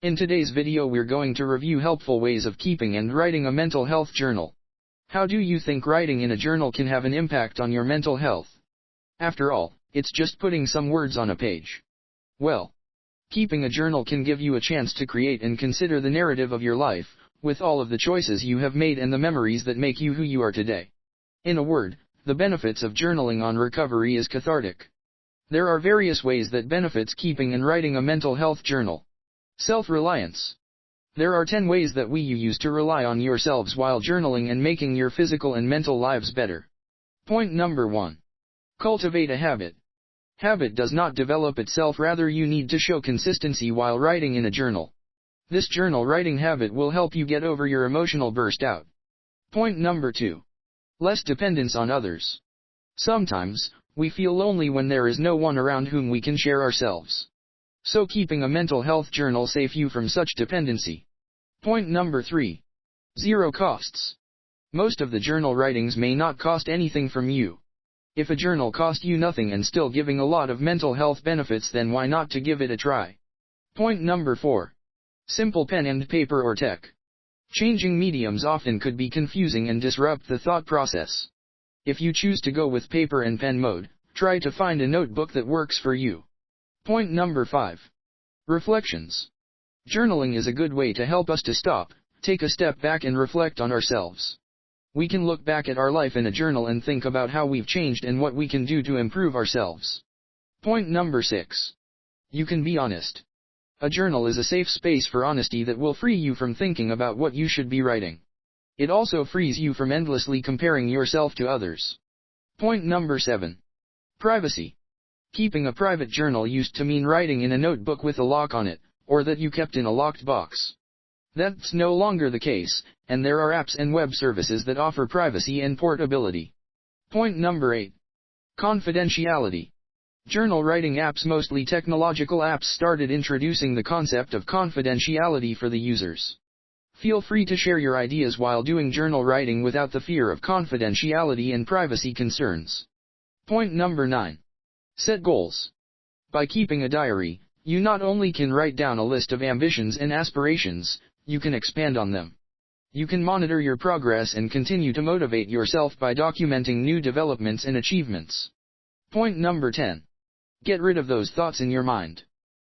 In today's video we're going to review helpful ways of keeping and writing a mental health journal. How do you think writing in a journal can have an impact on your mental health? After all, it's just putting some words on a page. Well, keeping a journal can give you a chance to create and consider the narrative of your life, with all of the choices you have made and the memories that make you who you are today. In a word, the benefits of journaling on recovery is cathartic. There are various ways that benefits keeping and writing a mental health journal. Self-reliance. There are 10 ways that you use to rely on yourselves while journaling and making your physical and mental lives better. Point number 1. Cultivate a habit. Habit does not develop itself, rather you need to show consistency while writing in a journal. This journal writing habit will help you get over your emotional burst out. Point number 2. Less dependence on others. Sometimes, we feel lonely when there is no one around whom we can share ourselves. So keeping a mental health journal saves you from such dependency. Point number 3. Zero costs. Most of the journal writings may not cost anything from you. If a journal cost you nothing and still giving a lot of mental health benefits, then why not to give it a try? Point number 4. Simple pen and paper or tech. Changing mediums often could be confusing and disrupt the thought process. If you choose to go with paper and pen mode, try to find a notebook that works for you. Point number 5. Reflections. Journaling is a good way to help us to stop, take a step back and reflect on ourselves. We can look back at our life in a journal and think about how we've changed and what we can do to improve ourselves. Point number 6. You can be honest. A journal is a safe space for honesty that will free you from thinking about what you should be writing. It also frees you from endlessly comparing yourself to others. Point number 7. Privacy. Keeping a private journal used to mean writing in a notebook with a lock on it, or that you kept in a locked box. That's no longer the case, and there are apps and web services that offer privacy and portability. Point number 8. Confidentiality. Journal writing apps, mostly technological apps, started introducing the concept of confidentiality for the users. Feel free to share your ideas while doing journal writing without the fear of confidentiality and privacy concerns. Point number 9. Set goals. By keeping a diary, you not only can write down a list of ambitions and aspirations, you can expand on them. You can monitor your progress and continue to motivate yourself by documenting new developments and achievements. Point number 10. Get rid of those thoughts in your mind.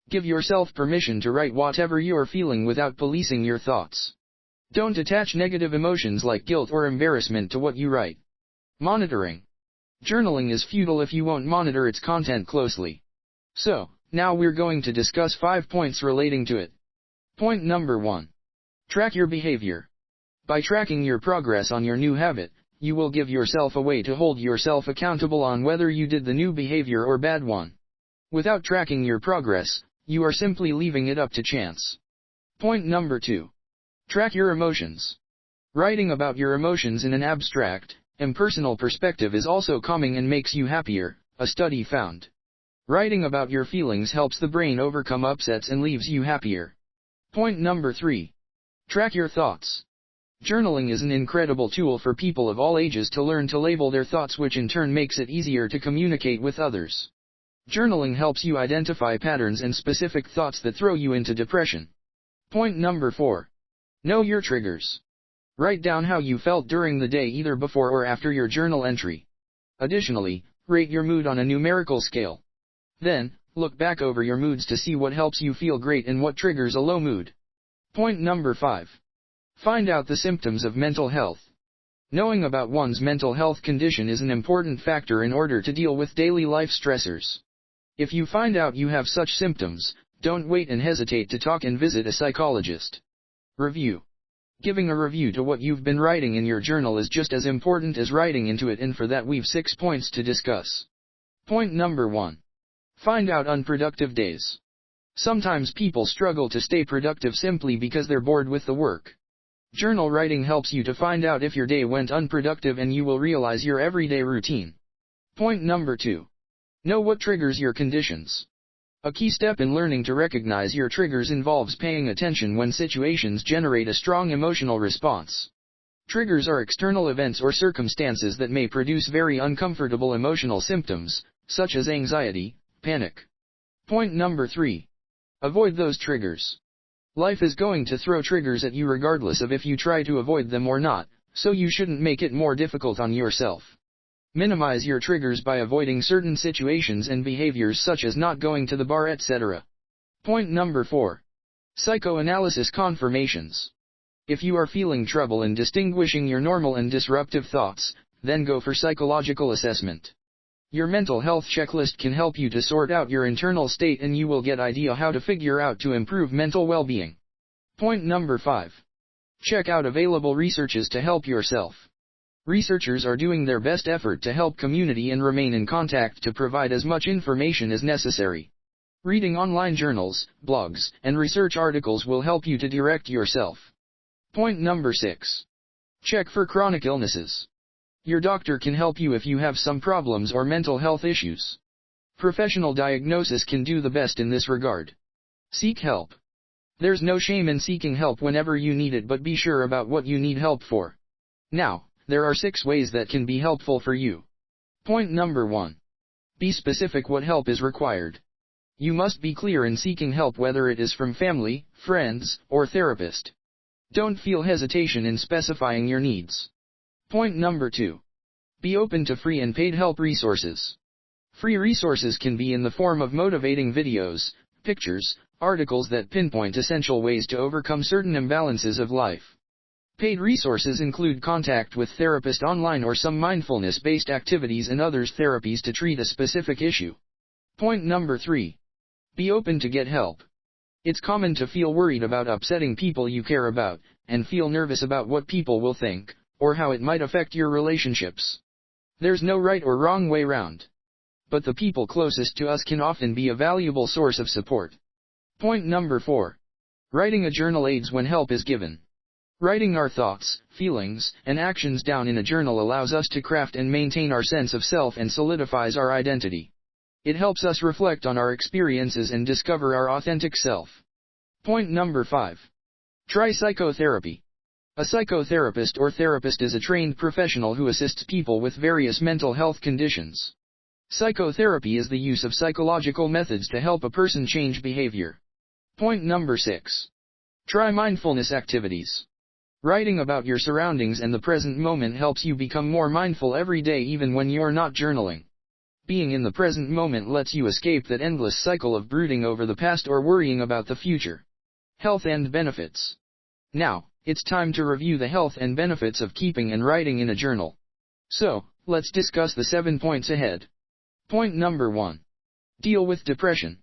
Give yourself permission to write whatever you are feeling without policing your thoughts. Don't attach negative emotions like guilt or embarrassment to what you write. Monitoring. Journaling is futile if you won't monitor its content closely. So, now we're going to discuss 5 points relating to it. Point number 1. Track your behavior. By tracking your progress on your new habit, you will give yourself a way to hold yourself accountable on whether you did the new behavior or bad one. Without tracking your progress, you are simply leaving it up to chance. Point number 2. Track your emotions. Writing about your emotions in an abstract, impersonal perspective is also calming and makes you happier, a study found. Writing about your feelings helps the brain overcome upsets and leaves you happier. Point number 3. Track your thoughts. Journaling is an incredible tool for people of all ages to learn to label their thoughts, which in turn makes it easier to communicate with others. Journaling helps you identify patterns and specific thoughts that throw you into depression. Point number 4. Know your triggers. Write down how you felt during the day, either before or after your journal entry. Additionally, rate your mood on a numerical scale. Then, look back over your moods to see what helps you feel great and what triggers a low mood. Point number 5. Find out the symptoms of mental health. Knowing about one's mental health condition is an important factor in order to deal with daily life stressors. If you find out you have such symptoms, don't wait and hesitate to talk and visit a psychologist. Review. Giving a review to what you've been writing in your journal is just as important as writing into it, and for that we've 6 points to discuss. Point number 1. Find out unproductive days. Sometimes people struggle to stay productive simply because they're bored with the work. Journal writing helps you to find out if your day went unproductive, and you will realize your everyday routine. Point number 2. Know what triggers your conditions. A key step in learning to recognize your triggers involves paying attention when situations generate a strong emotional response. Triggers are external events or circumstances that may produce very uncomfortable emotional symptoms, such as anxiety, panic. Point number 3. Avoid those triggers. Life is going to throw triggers at you regardless of if you try to avoid them or not, so you shouldn't make it more difficult on yourself. Minimize your triggers by avoiding certain situations and behaviors such as not going to the bar, etc. Point number 4. Psychoanalysis confirmations. If you are feeling trouble in distinguishing your normal and disruptive thoughts, then go for psychological assessment. Your mental health checklist can help you to sort out your internal state, and you will get idea how to figure out to improve mental well-being. Point number 5. Check out available researches to help yourself. Researchers are doing their best effort to help community and remain in contact to provide as much information as necessary. Reading online journals, blogs, and research articles will help you to direct yourself. Point number 6. Check for chronic illnesses. Your doctor can help you if you have some problems or mental health issues. Professional diagnosis can do the best in this regard. Seek help. There's no shame in seeking help whenever you need it, but be sure about what you need help for. Now, there are 6 ways that can be helpful for you. Point number 1. Be specific what help is required. You must be clear in seeking help, whether it is from family, friends, or therapist. Don't feel hesitation in specifying your needs. Point number 2. Be open to free and paid help resources. Free resources can be in the form of motivating videos, pictures, articles that pinpoint essential ways to overcome certain imbalances of life. Paid resources include contact with therapist online or some mindfulness-based activities and others therapies to treat a specific issue. Point number 3. Be open to get help. It's common to feel worried about upsetting people you care about, and feel nervous about what people will think, or how it might affect your relationships. There's no right or wrong way round. But the people closest to us can often be a valuable source of support. Point number 4. Writing a journal aids when help is given. Writing our thoughts, feelings, and actions down in a journal allows us to craft and maintain our sense of self and solidifies our identity. It helps us reflect on our experiences and discover our authentic self. Point number 5. Try psychotherapy. A psychotherapist or therapist is a trained professional who assists people with various mental health conditions. Psychotherapy is the use of psychological methods to help a person change behavior. Point number 6. Try mindfulness activities. Writing about your surroundings and the present moment helps you become more mindful every day, even when you're not journaling. Being in the present moment lets you escape that endless cycle of brooding over the past or worrying about the future. Health and benefits. Now, it's time to review the health and benefits of keeping and writing in a journal. So, let's discuss the 7 points ahead. Point number 1. Deal with depression.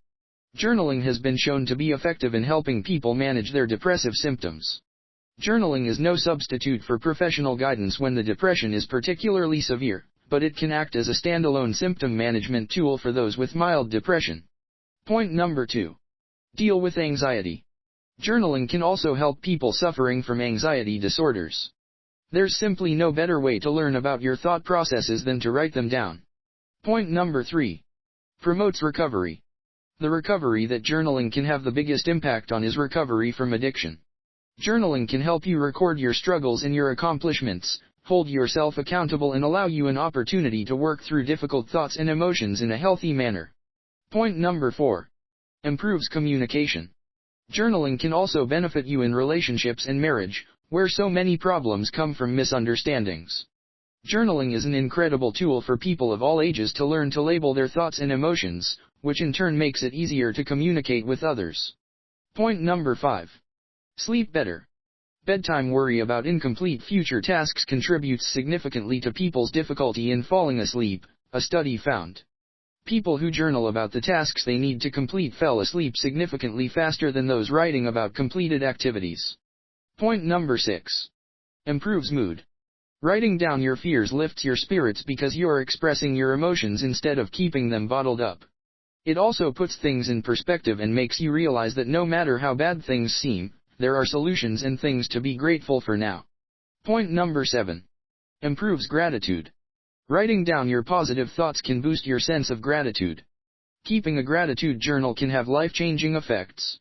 Journaling has been shown to be effective in helping people manage their depressive symptoms. Journaling is no substitute for professional guidance when the depression is particularly severe, but it can act as a standalone symptom management tool for those with mild depression. Point number 2. Deal with anxiety. Journaling can also help people suffering from anxiety disorders. There's simply no better way to learn about your thought processes than to write them down. Point number 3. Promotes recovery. The recovery that journaling can have the biggest impact on is recovery from addiction. Journaling can help you record your struggles and your accomplishments, hold yourself accountable, and allow you an opportunity to work through difficult thoughts and emotions in a healthy manner. Point number 4. Improves communication. Journaling can also benefit you in relationships and marriage, where so many problems come from misunderstandings. Journaling is an incredible tool for people of all ages to learn to label their thoughts and emotions, which in turn makes it easier to communicate with others. Point number 5. Sleep better. Bedtime worry about incomplete future tasks contributes significantly to people's difficulty in falling asleep, a study found. People who journal about the tasks they need to complete fell asleep significantly faster than those writing about completed activities. Point number 6. Improves mood. Writing down your fears lifts your spirits because you're expressing your emotions instead of keeping them bottled up. It also puts things in perspective and makes you realize that no matter how bad things seem, there are solutions and things to be grateful for now. Point number 7. Improves gratitude. Writing down your positive thoughts can boost your sense of gratitude. Keeping a gratitude journal can have life-changing effects.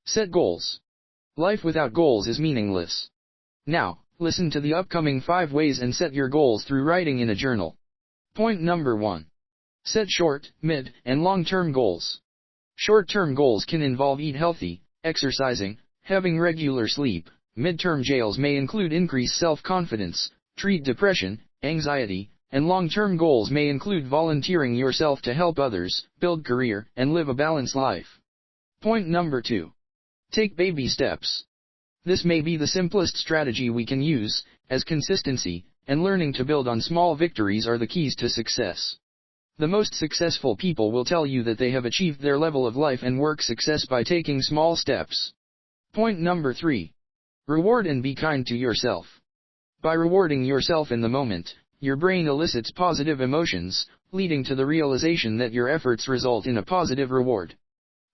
Set goals. Life without goals is meaningless. Now, listen to the upcoming 5 ways and set your goals through writing in a journal. Point number 1. Set short, mid, and long-term goals. Short-term goals can involve eat healthy, exercising, Having regular sleep. Midterm goals may include increased self-confidence, treat depression, anxiety, and long-term goals may include volunteering yourself to help others, build career, and live a balanced life. Point number 2. Take baby steps. This may be the simplest strategy we can use, as consistency and learning to build on small victories are the keys to success. The most successful people will tell you that they have achieved their level of life and work success by taking small steps. Point number 3. Reward and be kind to yourself. By rewarding yourself in the moment, your brain elicits positive emotions, leading to the realization that your efforts result in a positive reward.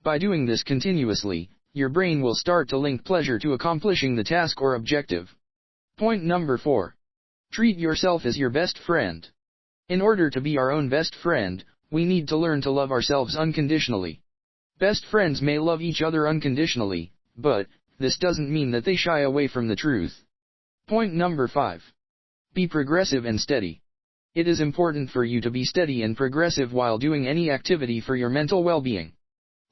By doing this continuously, your brain will start to link pleasure to accomplishing the task or objective. Point number 4. Treat yourself as your best friend. In order to be our own best friend, we need to learn to love ourselves unconditionally. Best friends may love each other unconditionally, but this doesn't mean that they shy away from the truth. Point number 5. Be progressive and steady. It is important for you to be steady and progressive while doing any activity for your mental well-being.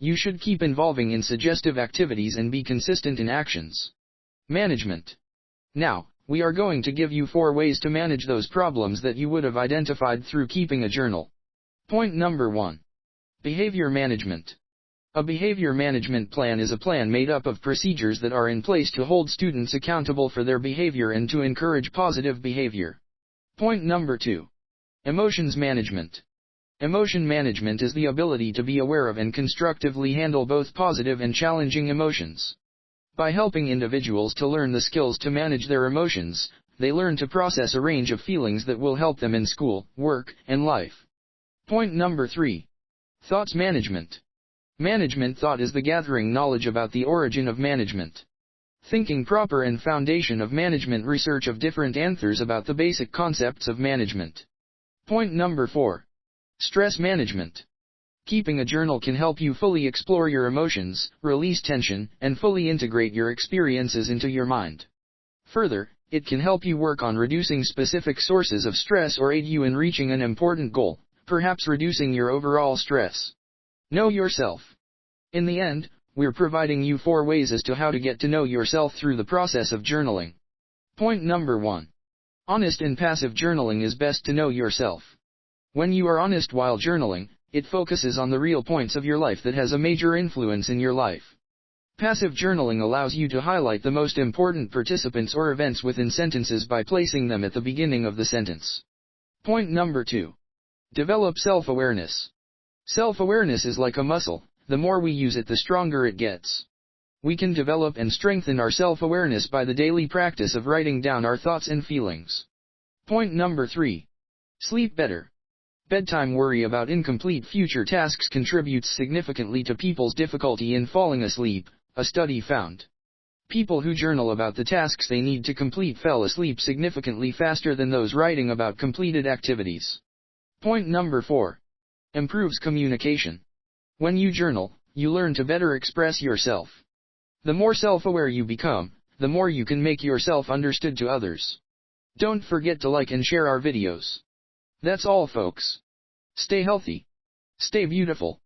You should keep involving in suggestive activities and be consistent in actions. Management. Now, we are going to give you 4 ways to manage those problems that you would have identified through keeping a journal. Point number 1. Behavior management. A behavior management plan is a plan made up of procedures that are in place to hold students accountable for their behavior and to encourage positive behavior. Point number 2. Emotions management. Emotion management is the ability to be aware of and constructively handle both positive and challenging emotions. By helping individuals to learn the skills to manage their emotions, they learn to process a range of feelings that will help them in school, work, and life. Point number 3. Thoughts management. Management thought is the gathering knowledge about the origin of management. Thinking proper and foundation of management research of different answers about the basic concepts of management. Point number 4. Stress management. Keeping a journal can help you fully explore your emotions, release tension, and fully integrate your experiences into your mind. Further, it can help you work on reducing specific sources of stress or aid you in reaching an important goal, perhaps reducing your overall stress. Know yourself. In the end, we're providing you 4 ways as to how to get to know yourself through the process of journaling. Point number 1. Honest and passive journaling is best to know yourself. When you are honest while journaling, it focuses on the real points of your life that has a major influence in your life. Passive journaling allows you to highlight the most important participants or events within sentences by placing them at the beginning of the sentence. Point number 2. Develop self-awareness. Self-awareness is like a muscle. The more we use it, the stronger it gets. We can develop and strengthen our self-awareness by the daily practice of writing down our thoughts and feelings. Point number 3. Sleep better. Bedtime worry about incomplete future tasks contributes significantly to people's difficulty in falling asleep, a study found. People who journal about the tasks they need to complete fell asleep significantly faster than those writing about completed activities. Point number 4. Improves communication. When you journal, you learn to better express yourself. The more self-aware you become, the more you can make yourself understood to others. Don't forget to like and share our videos. That's all, folks. Stay healthy. Stay beautiful.